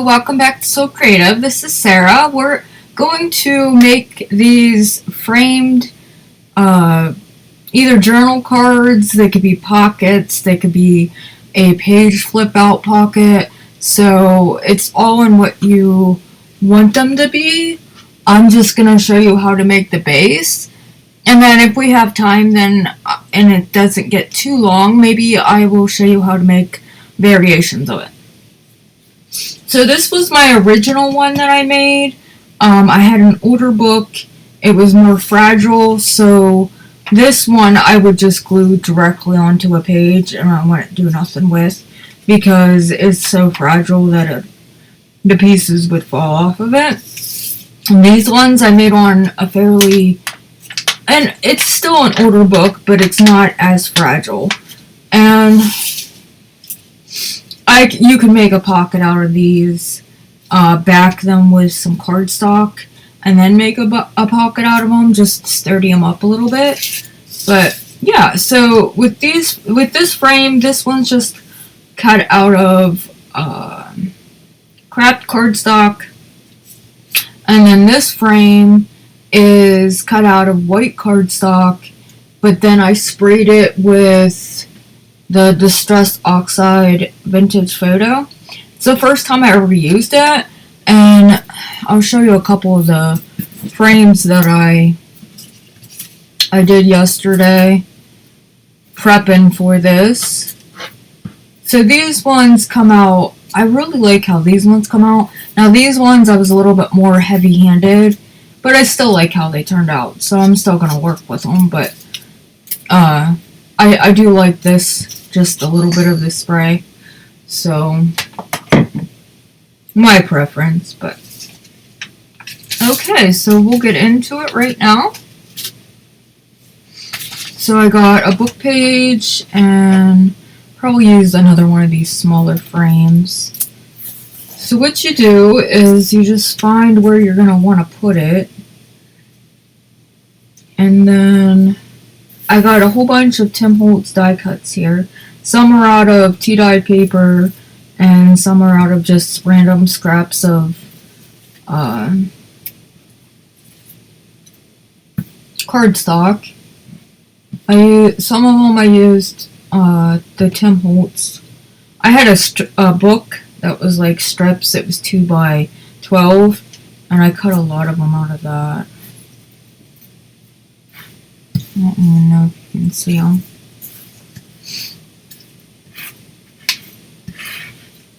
welcome back to Soul Creative. This is Sarah. We're going to make these framed either journal cards, they could be pockets, they could be a page flip out pocket, so it's all in what you want them to be. I'm just going to show you how to make the base, and then if we have time then, and it doesn't get too long, maybe I will show you how to make variations of it. So this was my original one that I made. I had an older book. It was more fragile, so this one I would just glue directly onto a page and I wouldn't do nothing with because it's so fragile that the pieces would fall off of it. And these ones I made on a fairly, and it's still an older book, but it's not as fragile. And you can make a pocket out of these, back them with some cardstock, and then make a pocket out of them, just sturdy them up a little bit. But yeah, so with this frame, this one's just cut out of craft cardstock, and then this frame is cut out of white cardstock, but then I sprayed it with the Distressed Oxide Vintage Photo. It's the first time I ever used it, and I'll show you a couple of the frames that I did yesterday prepping for this. So these ones come out, I really like how these ones come out. Now these ones I was a little bit more heavy-handed, but I still like how they turned out, so I'm still going to work with them, but I do like this, just a little bit of the spray, so my preference. But okay, so we'll get into it right now. So I got a book page and probably use another one of these smaller frames. So what you do is you just find where you're going to want to put it, and then I got a whole bunch of Tim Holtz die cuts here. Some are out of tea-dyed paper, and some are out of just random scraps of cardstock. Some of them I used the Tim Holtz. I had a book that was like strips. It was 2 by 12, and I cut a lot of them out of that. I don't even know if you can see them.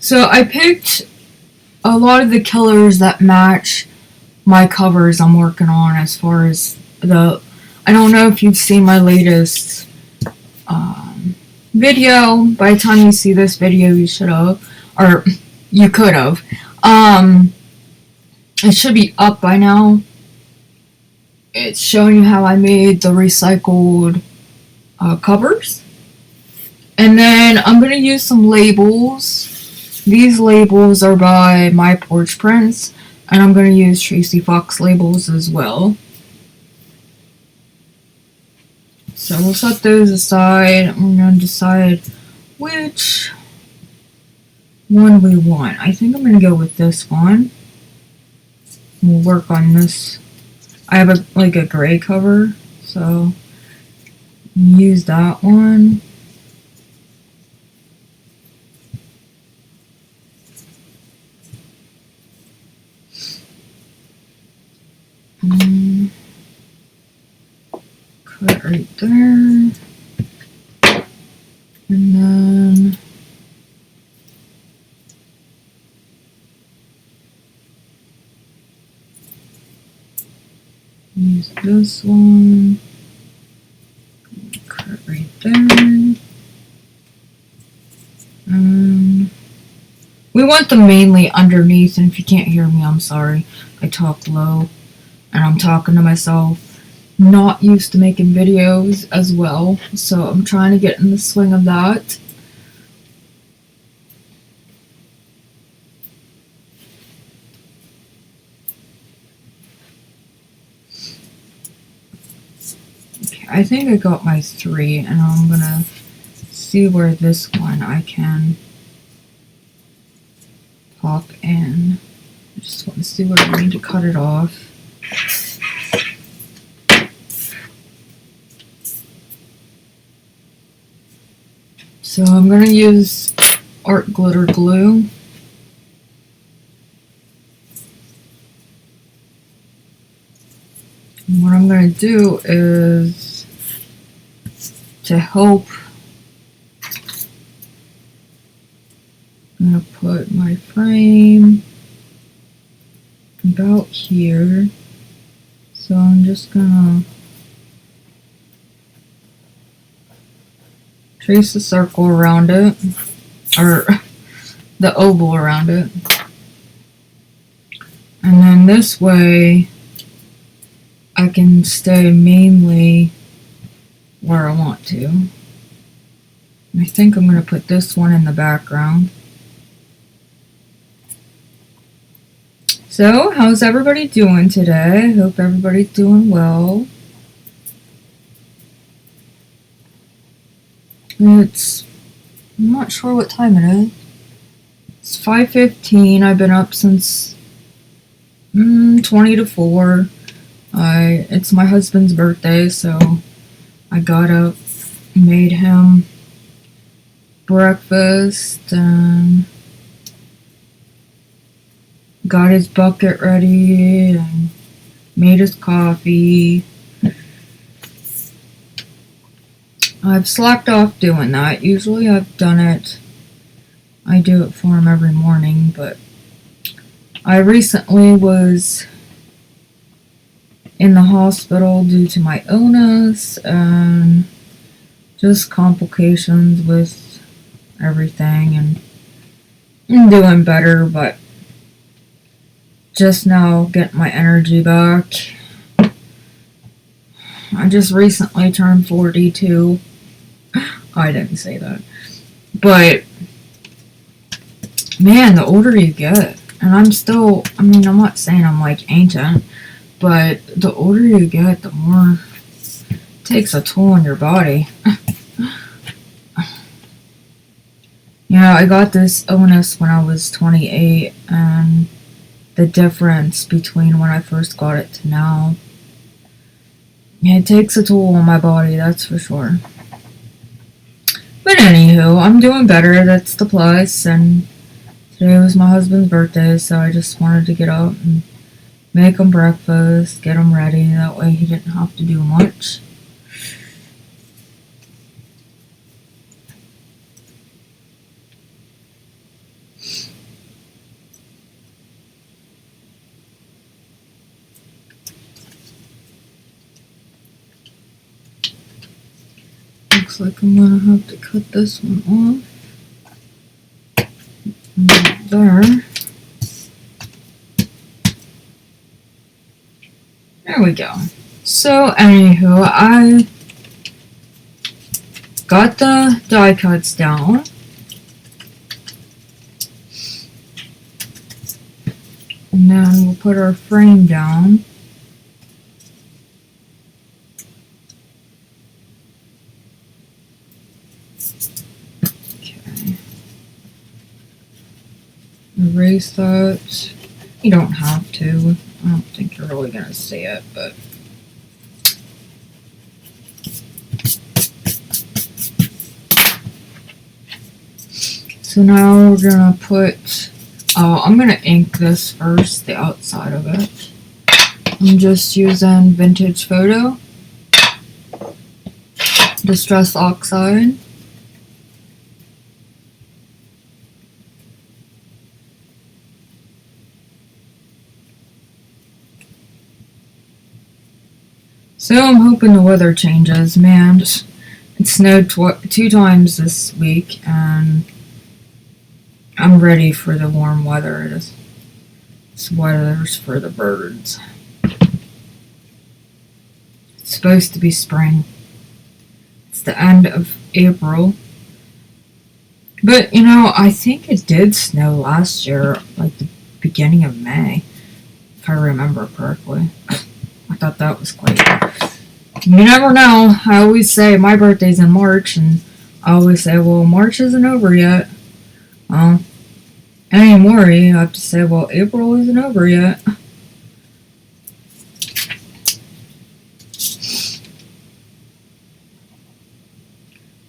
So I picked a lot of the colors that match my covers I'm working on, as far as I don't know if you've seen my latest video. By the time you see this video, you should have, or you could have. It should be up by now. It's showing you how I made the recycled covers. And then I'm going to use some labels. These labels are by MyPorchPrints, and I'm going to use Tracie Fox labels as well. So we'll set those aside. I'm going to decide which one we want. I think I'm going to go with this one. We'll work on this. I have a gray cover, so use that one. Cut right there, and then use this one, cut right there, and we want them mainly underneath. And if you can't hear me, I'm sorry, I talk low and I'm talking to myself. Not used to making videos as well, so I'm trying to get in the swing of that. Okay, I think I got my 3, and I'm gonna see where this one I can pop in. I just want to see what I need to cut it off. So I'm going to use art glitter glue. And what I'm going to do is to help, I'm going to put my frame about here. So I'm just going to trace a circle around it, or the oval around it. And then this way I can stay mainly where I want to. And I think I'm going to put this one in the background. So, how's everybody doing today? I hope everybody's doing well. I'm not sure what time it is. It's 5:15. I've been up since 20 to 4. It's my husband's birthday, so I got up, made him breakfast, and got his bucket ready, and made his coffee. I've slacked off doing that. Usually I've done it, I do it for him every morning, but I recently was in the hospital due to my illness and just complications with everything, and I'm doing better, but just now getting my energy back. I just recently turned 42. I didn't say that. But, man, the older you get, and I'm not saying I'm like ancient, but the older you get, the more it takes a toll on your body. I got this illness when I was 28, and the difference between when I first got it to now, it takes a toll on my body, that's for sure. But anywho, I'm doing better, that's the plus, and today was my husband's birthday, so I just wanted to get up and make him breakfast, get him ready, that way he didn't have to do much. Looks like I'm gonna have to cut this one off. There. There we go. So, anywho, I got the die cuts down. And then we'll put our frame down. Erase that. You don't have to. I don't think you're really going to see it, but so now we're going to put, I'm going to ink this first, the outside of it. I'm just using Vintage Photo, Distress Oxide. So I'm hoping the weather changes, man. It snowed 2 times this week, and I'm ready for the warm weather. This weather's for the birds. It's supposed to be spring. It's the end of April. But, I think it did snow last year, like the beginning of May, if I remember correctly. I thought that was quite. You never know. I always say my birthday's in March, and I always say, well, March isn't over yet. anymore, you have to say, well, April isn't over yet.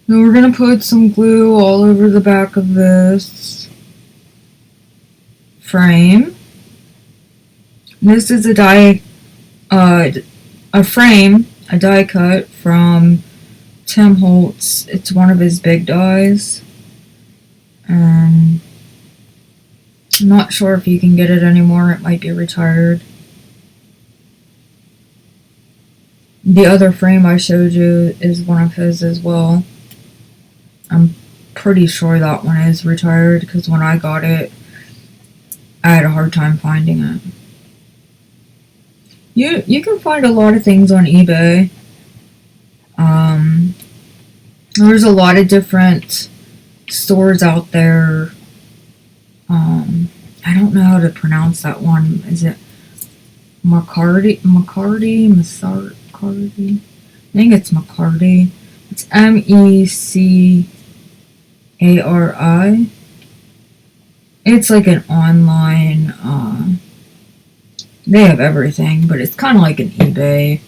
Then we're going to put some glue all over the back of this frame. This is a die cut from Tim Holtz. It's one of his big dies. I'm not sure if you can get it anymore. It might be retired. The other frame I showed you is one of his as well. I'm pretty sure that one is retired because when I got it, I had a hard time finding it. You can find a lot of things on eBay. There's a lot of different stores out there. I don't know how to pronounce that one. Is it McCarty? I think it's McCarty. It's MECARI. It's like an online, they have everything, but it's kind of like an eBay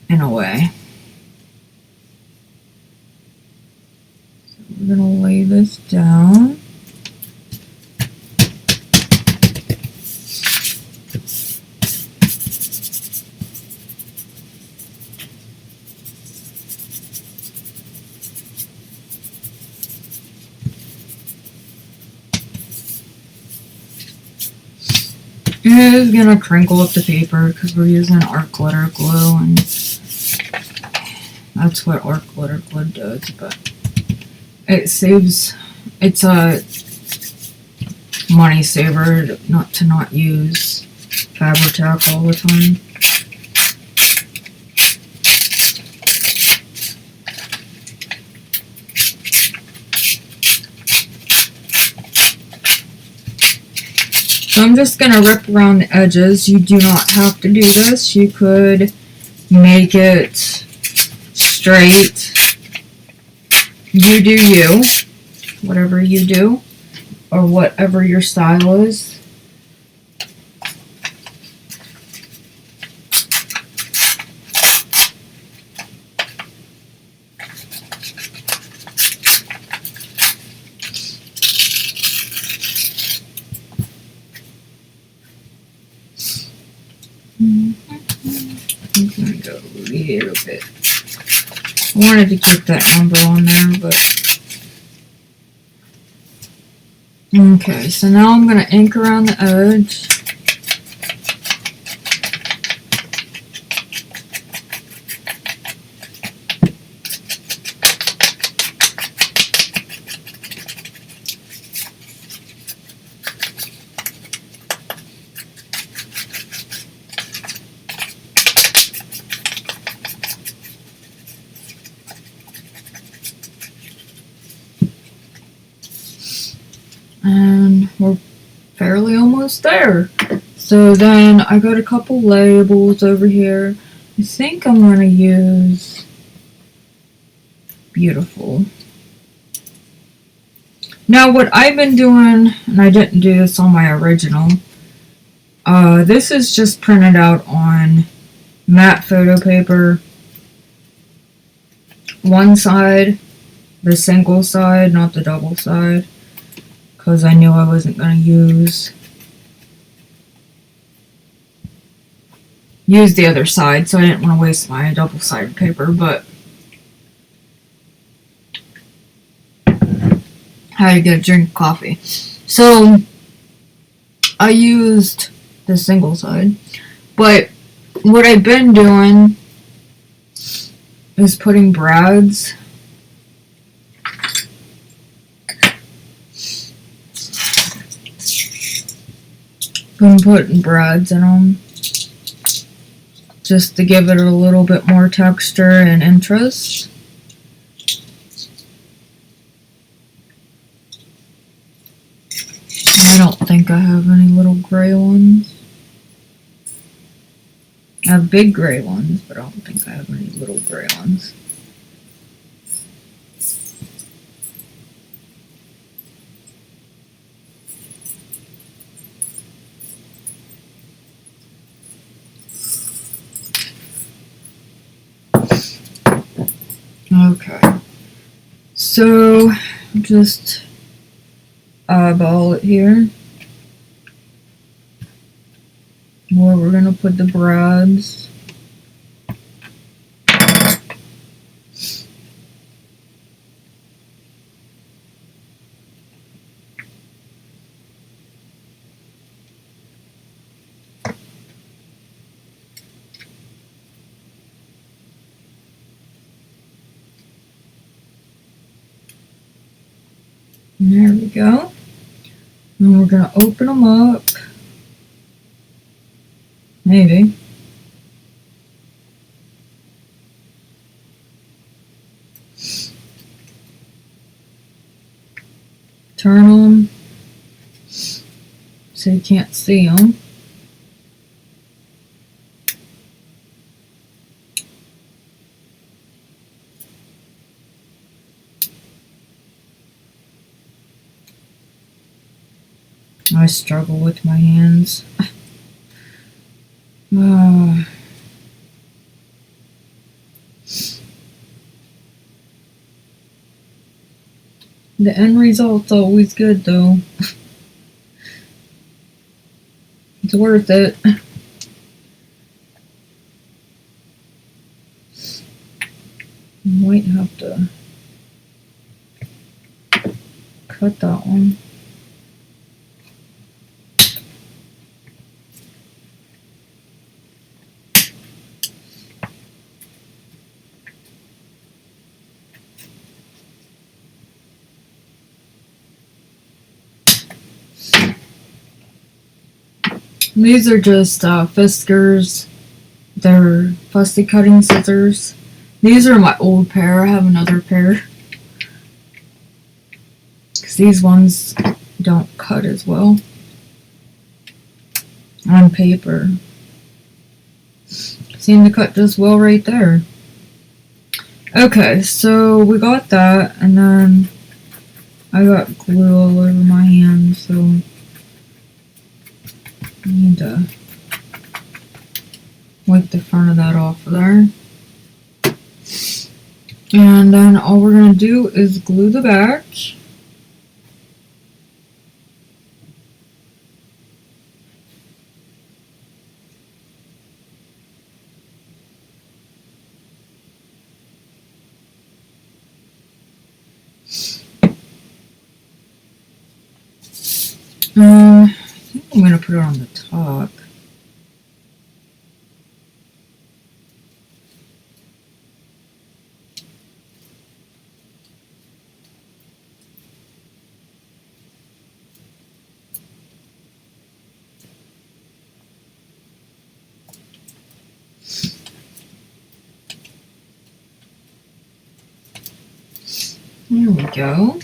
in a way. So we're going to lay this down. It is going to crinkle up the paper because we're using art glitter glue, and that's what art glitter glue does, but it saves, it's a money saver not to not use Fabri-Tac all the time. So I'm just going to rip around the edges. You do not have to do this. You could make it straight. You do you. Whatever you do. Or whatever your style is. I'm going to go a little bit. I wanted to keep that amber on there, but... Okay, so now I'm going to ink around the edge. And we're fairly almost there. So then I got a couple labels over here. I think I'm going to use Beautiful. Now what I've been doing, and I didn't do this on my original, this is just printed out on matte photo paper. One side, the single side, not the double side. Because I knew I wasn't going to use the other side, so I didn't want to waste my double-sided paper, but I had to get a drink of coffee. So I used the single side, but what I've been doing is putting brads putting brads in them just to give it a little bit more texture and interest. I don't think I have any little gray ones. I have big gray ones, but I don't think I have any little gray ones. Okay. So just eyeball it here. Where we're gonna put the bribs. And there we go. And we're gonna open them up. Maybe. Turn them so you can't see them. I struggle with my hands. The end result's always good though. It's worth it. Might have to cut that one. These are just Fiskars. They're fussy cutting scissors. These are my old pair. I have another pair. Because these ones don't cut as well on paper. Seem to cut just well right there. Okay, so we got that, and then I got glue all over my hand, so I need to wipe the front of that off of there. And then all we're going to do is glue the back. I think I'm going to put it on the top. There we go.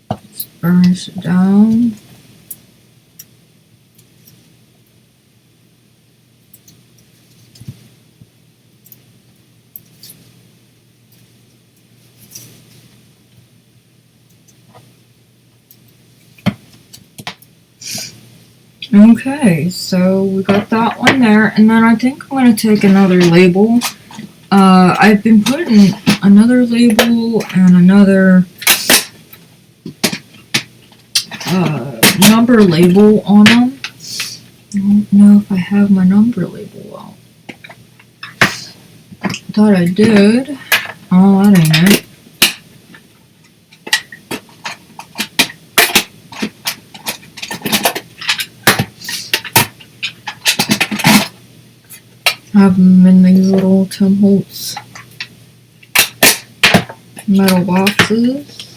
Let's burnish it down. Okay, so we got that one there, and then I think I'm going to take another label. I've been putting another label and another number label on them. I don't know if I have my number label out. Thought I did. Oh, that ain't it. Have them in these little Tim Holtz metal boxes.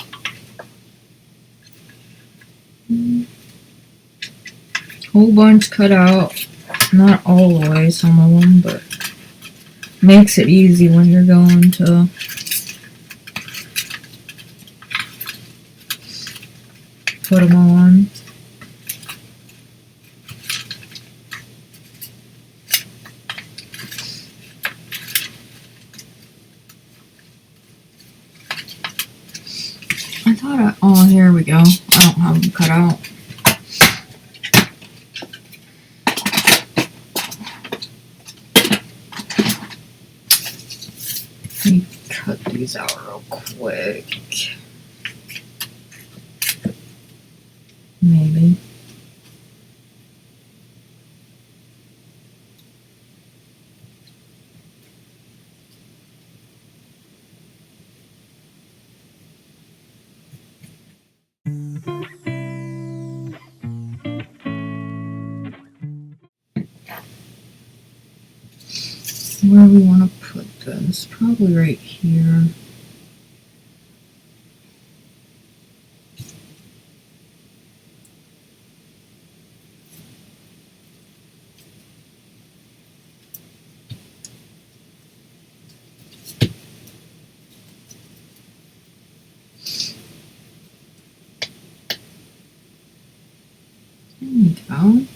Whole bunch cut out. Not all the way, some of them, but makes it easy when you're going to put them on. I thought oh, here we go. I don't have them cut out. Let me cut these out real quick. Maybe. Where we want to put this? Probably right here. There we go.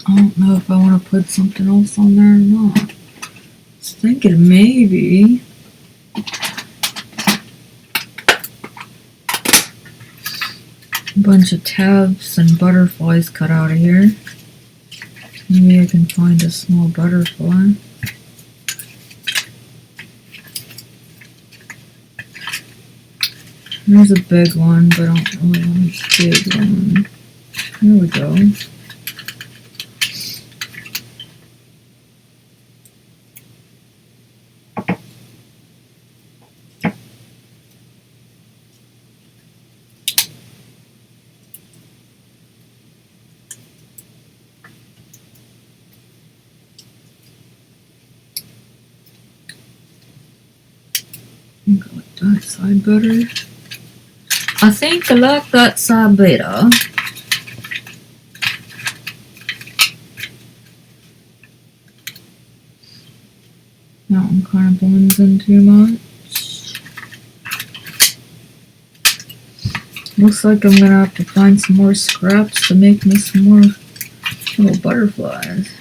I don't know if I want to put something else on there or not. I was thinking maybe a bunch of tabs and butterflies cut out of here. Maybe I can find a small butterfly. There's a big one, but I don't really want a big one. There we go. I think I like that side better. I think I like that side better. That one kind of blends in too much. Looks like I'm gonna have to find some more scraps to make me some more little butterflies.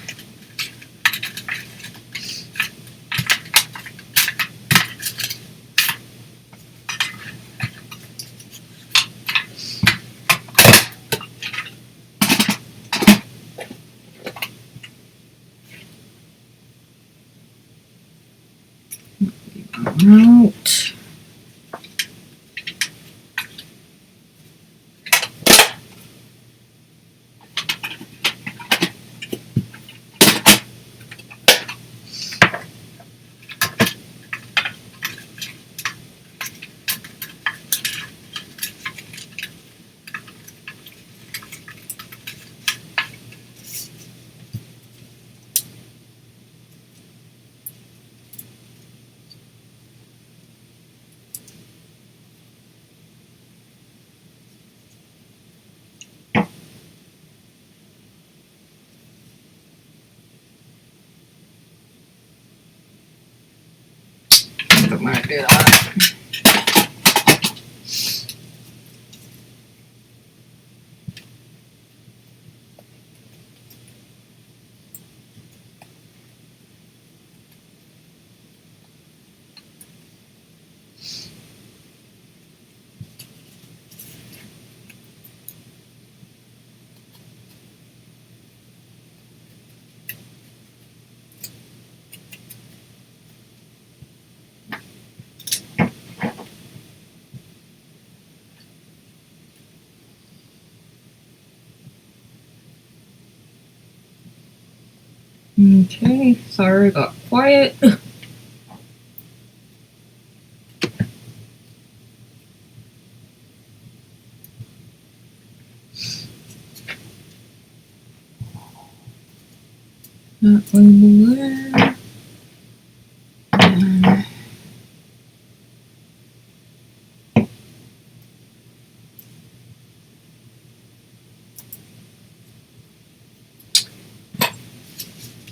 Out. I'm gonna do that. Okay, sorry I got quiet. That label there. And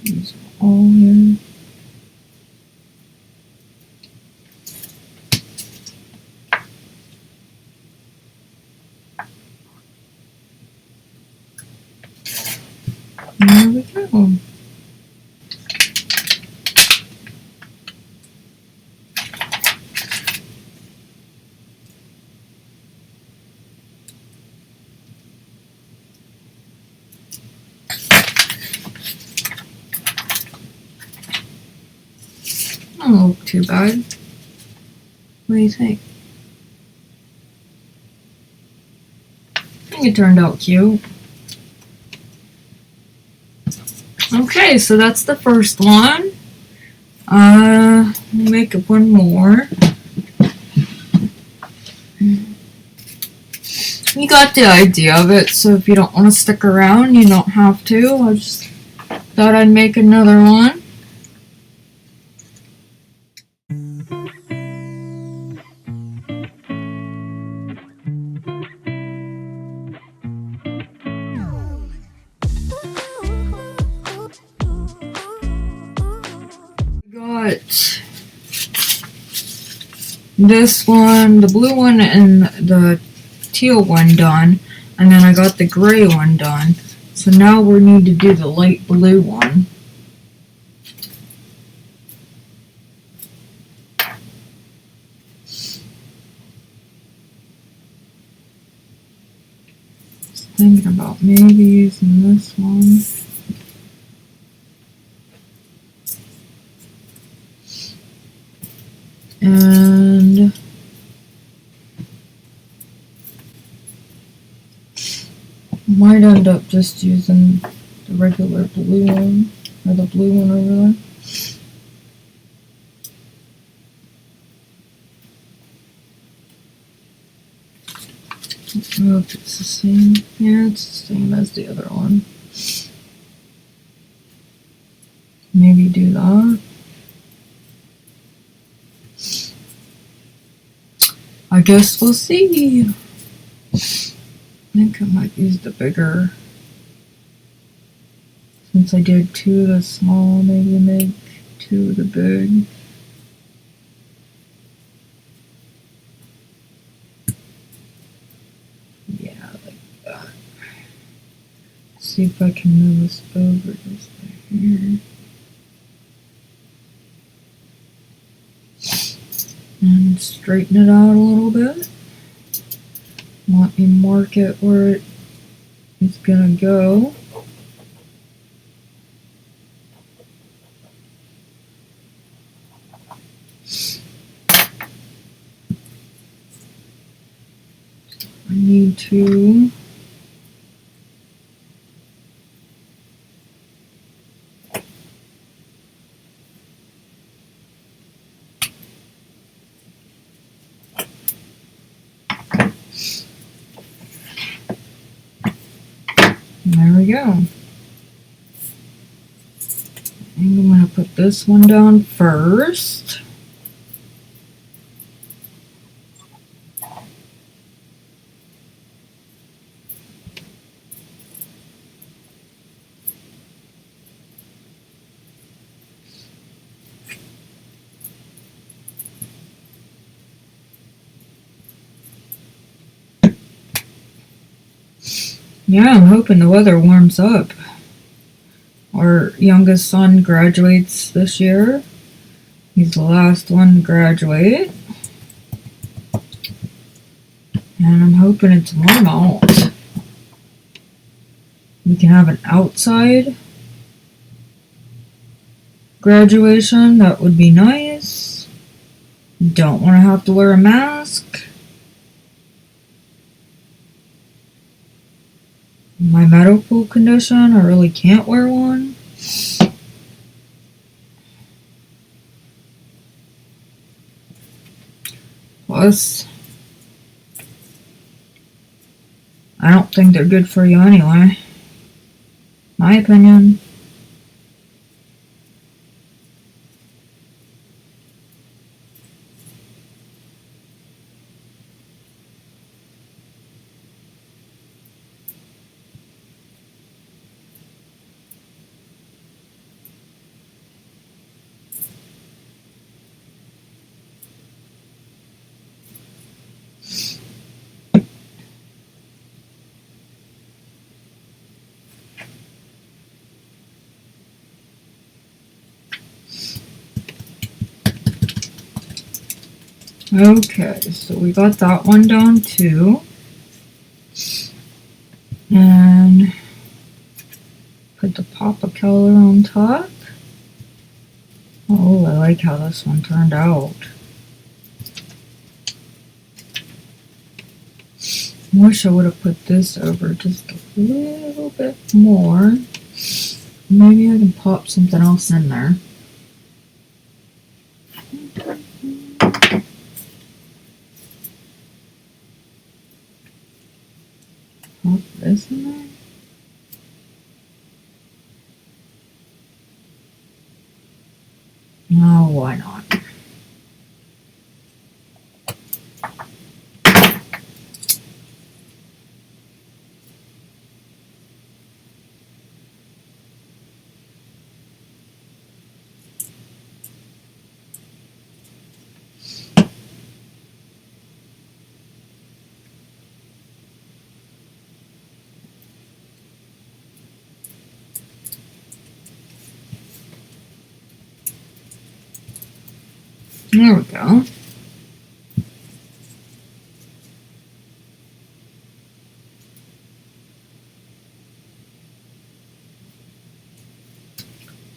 these are all here. And there we go. Doesn't look too bad. What do you think? I think it turned out cute. Okay, so that's the first one. Make it one more. You got the idea of it, so if you don't want to stick around, you don't have to. I just thought I'd make another one. Got this one, the blue one, and the teal one done, and then I got the gray one done. So now we need to do the light blue one. Just thinking about maybe using this one. And might end up just using the regular blue one, or the blue one over there. I don't know if it's the same. Yeah, it's the same as the other one. Maybe do that. I guess we'll see. I think I might use the bigger. Since I did 2 of the small, maybe make 2 of the big. Yeah, like that. See if I can move this over just here. And straighten it out a little bit. Let me mark it where it's gonna go. I need to there we go. I'm going to put this one down first. Yeah, I'm hoping the weather warms up. Our youngest son graduates this year. He's the last one to graduate. And I'm hoping it's warm out. We can have an outside graduation. That would be nice. Don't want to have to wear a mask. My medical condition, I really can't wear one. Plus, I don't think they're good for you anyway. My opinion. Okay, so we got that one down too. And put the pop of color on top. Oh, I like how this one turned out. Wish I would have put this over just a little bit more. Maybe I can pop something else in there. Pop this in there. No, why not? There we go.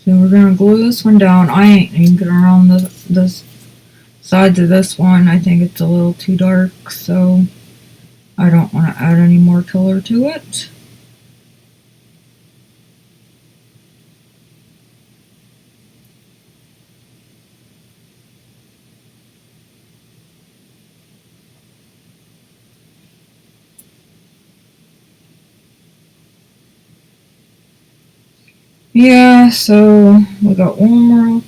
So we're going to glue this one down. I ain't inking around the sides of this one. I think it's a little too dark, so I don't want to add any more color to it. Yeah, so we got one more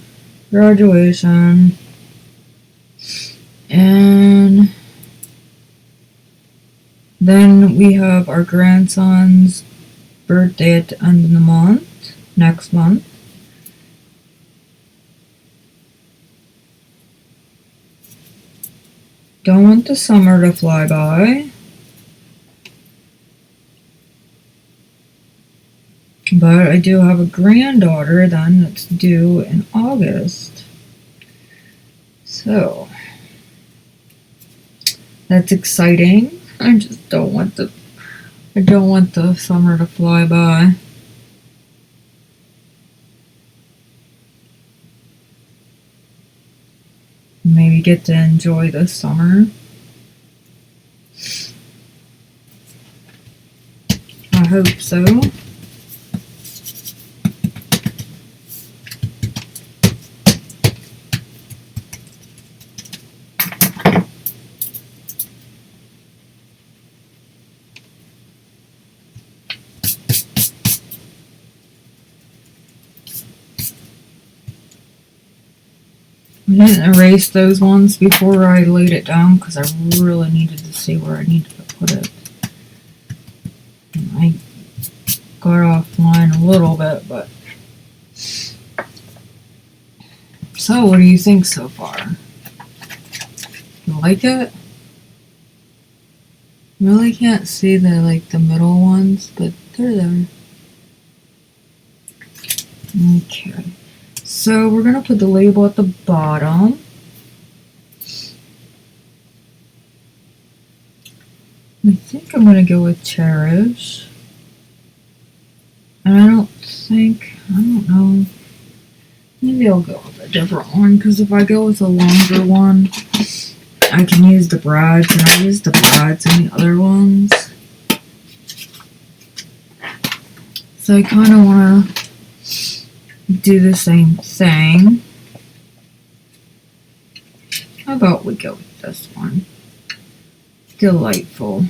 graduation, and then we have our grandson's birthday at the end of the month, next month. Don't want the summer to fly by. But I do have a granddaughter then that's due in August. So that's exciting. I just don't want the summer to fly by. Maybe get to enjoy the summer. I hope so. I didn't erase those ones before I laid it down because I really needed to see where I needed to put it. And I got offline a little bit, but... So, what do you think so far? You like it? Really can't see the middle ones, but they're there. Okay. So we're going to put the label at the bottom. I think I'm going to go with Cherish. And I don't know. Maybe I'll go with a different one, because if I go with a longer one, I can use the brads, and I use the brads in the other ones. So I kind of want to do the same thing. How about we go with this one? Delightful.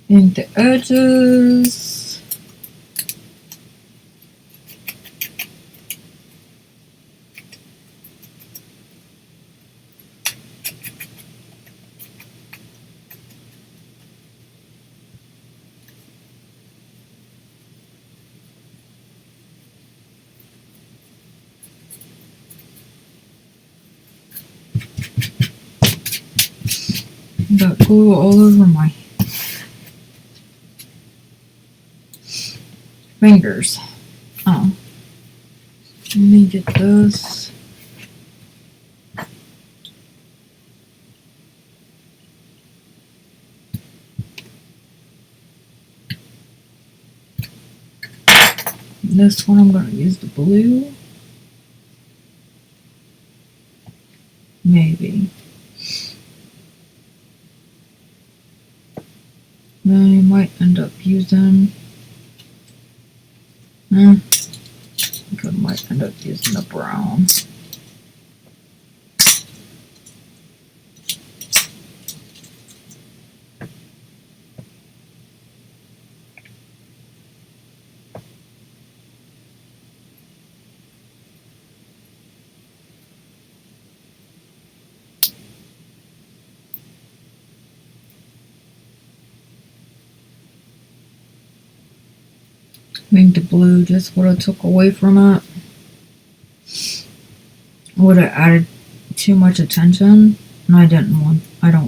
Ink the edges. Got glue all over my fingers. Oh. Let me get this. This one I'm going to use the blue. Maybe. I might end up using... I think I might end up using the brown. I think the blue just would have took away from it. Would have added too much attention, and I don't want that. I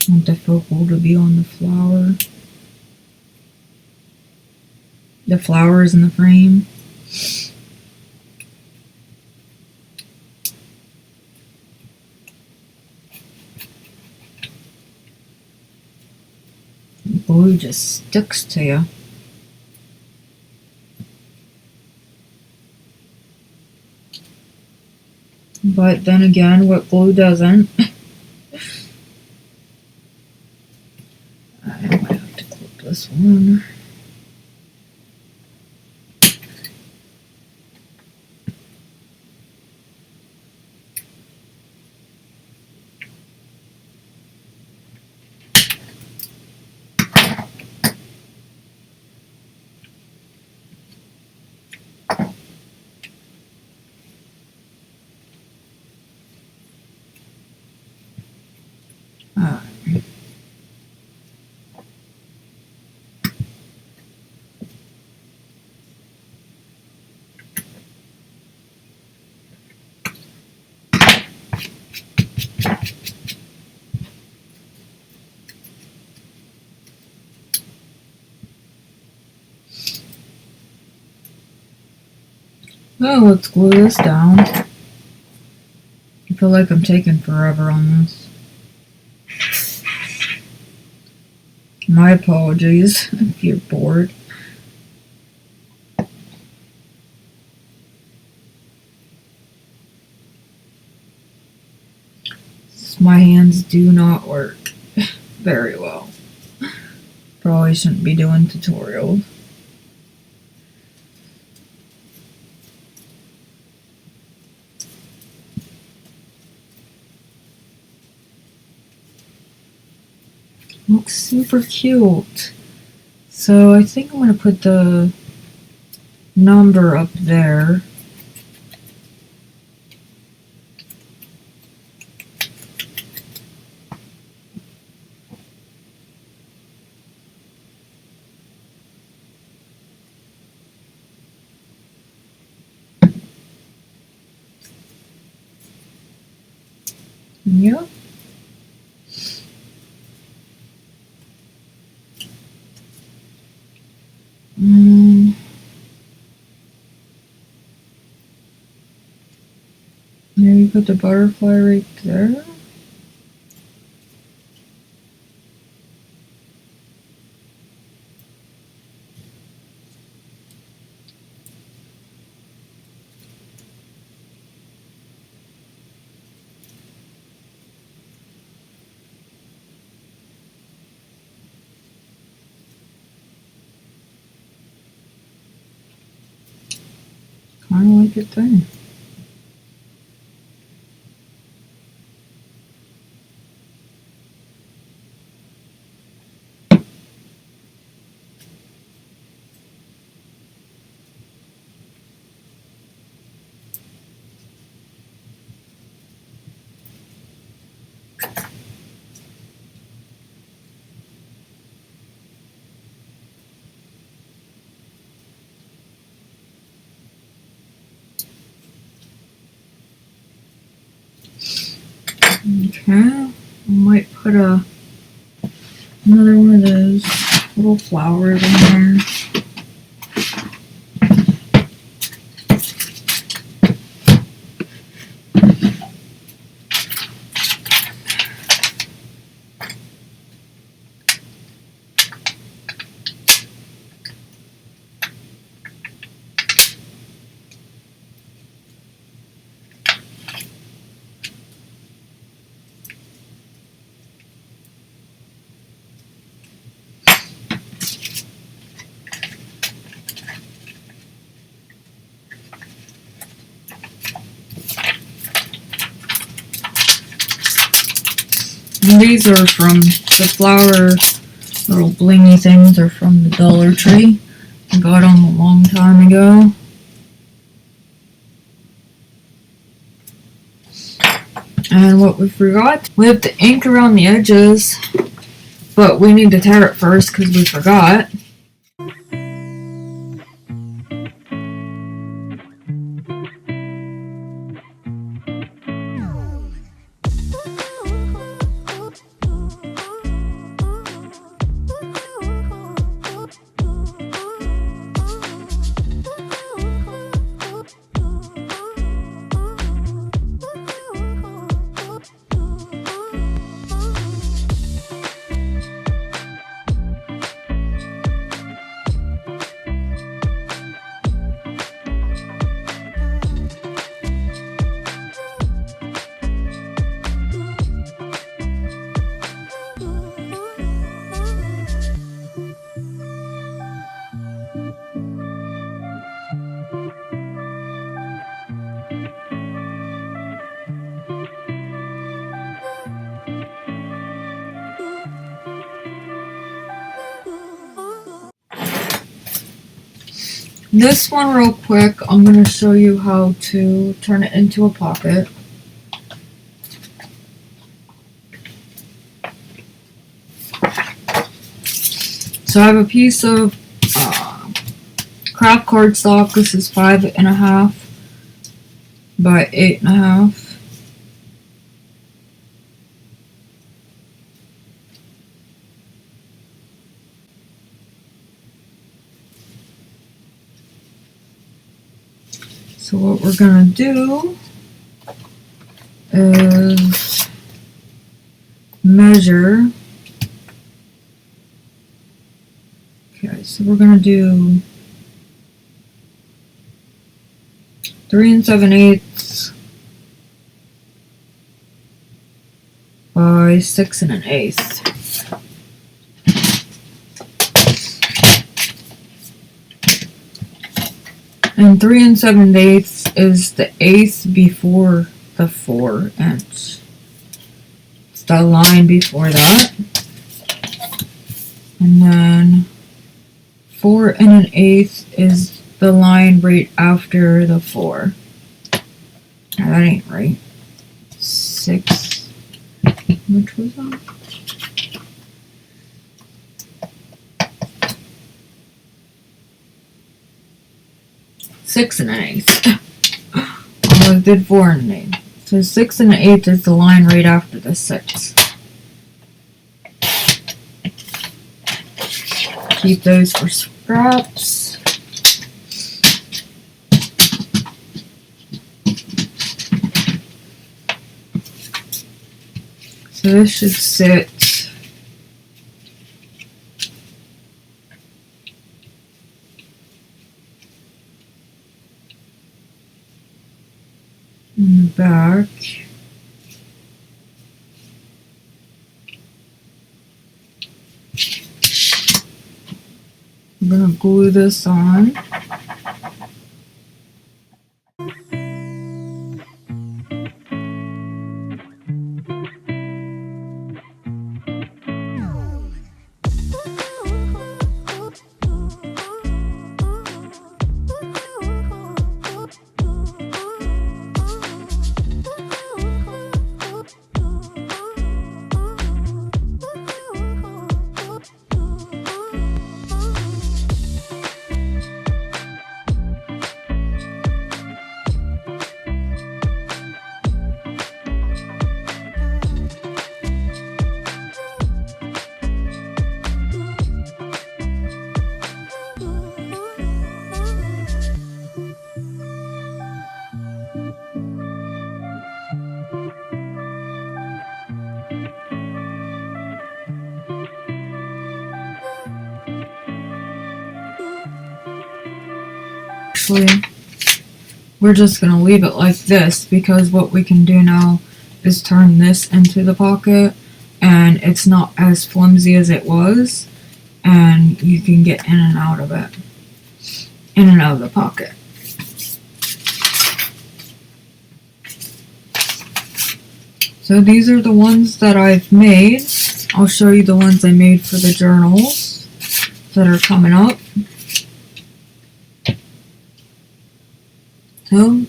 want the focal to be on the flower. The flowers in the frame. Blue just sticks to you. But then again, what blue doesn't? I might have to clip this one. Oh, let's glue this down. I feel like I'm taking forever on this. My apologies if you're bored. My hands do not work very well. Probably shouldn't be doing tutorials. Looks super cute. So I think I'm going to put the number up there. Yep. Maybe put the butterfly right there. Kind of like it there. Okay, I might put another one of those little flowers in there. And these are from the flower little blingy things are from the Dollar Tree. I got them a long time ago. And what we forgot, we have to ink around the edges, but we need to tear it first because we forgot. This one real quick, I'm going to show you how to turn it into a pocket. So I have a piece of craft cardstock. This is 5.5 by 8.5. So what we're going to do is measure. Okay, so we're going to do 3 7/8 by 6 1/8. And 3 7/8 is the 1/8 before the 4 inch. It's the line before that. And then 4 1/8 is the line right after the 4. Now that ain't right. 6. Which was that? 6 1/8. Almost did 4 1/8. So 6 1/8 is the line right after the 6. Keep those for scraps. So this should sit in the back. I'm going to glue this on. Actually, we're just going to leave it like this because what we can do now is turn this into the pocket and it's not as flimsy as it was and you can get in and out of it, in and out of the pocket. So these are the ones that I've made. I'll show you the ones I made for the journals that are coming up. So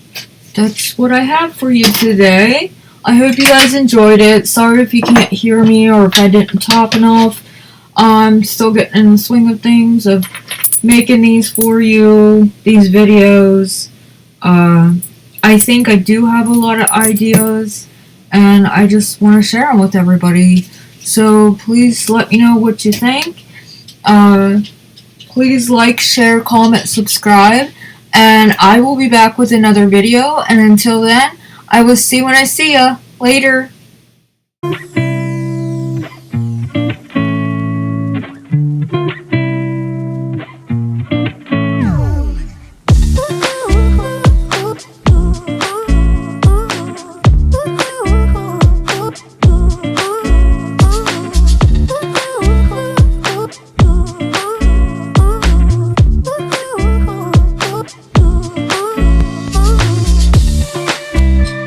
that's what I have for you today. I hope you guys enjoyed it. Sorry if you can't hear me or if I didn't talk enough. I'm still getting in the swing of things, of making these for you, these videos. I think I do have a lot of ideas, and I just want to share them with everybody. So please let me know what you think. Please like, share, comment, subscribe, and I will be back with another video. And until then, I will see you when I see ya. Later.